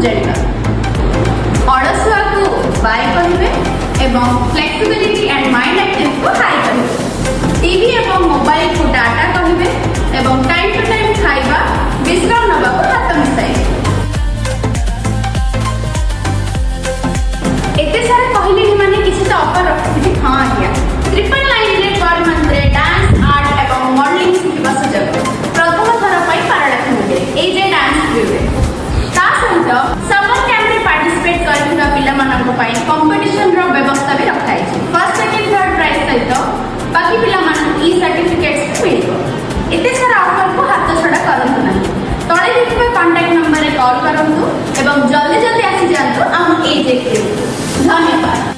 जानिबा अड़सुआ को बाय कहिबे एवं फ्लेक्सिबिलिटी एंड माइंड एक्टिव को हाई कहिबे टीवी एवं मोबाइल को डाटा कहिबे एवं टाइम टू टाइम खाइबा विश्राम नबा को हाथ मिसाइबे एते सारा कहले कि माने किछि तो ऑफर रखिथि हां आज्ञा 999 रे पर मंथ रे डांस आर्ट एवं मॉडलिंग सिखिबा सुजोग प्रथम थर पई पारलाखिनी ए जे डांस स्कूल ता सहित समर कैंप रे पार्टिसिपेट करथिबा पिला मानक पई कंपटीशन रो व्यवस्था भी रखाई छै फर्स्ट सेकंड थर्ड प्राइज सहित बाकी पिला मानक ई सर्टिफिकेट्स मिलिबो एते सारा ऑफर को हाथ छडा करंतु नाही तळे लिखिबा कांटेक्ट नंबर रे कॉल करंतु एवं जल्दी जल्दी आसी जांतु हम ए जे धन्यवाद।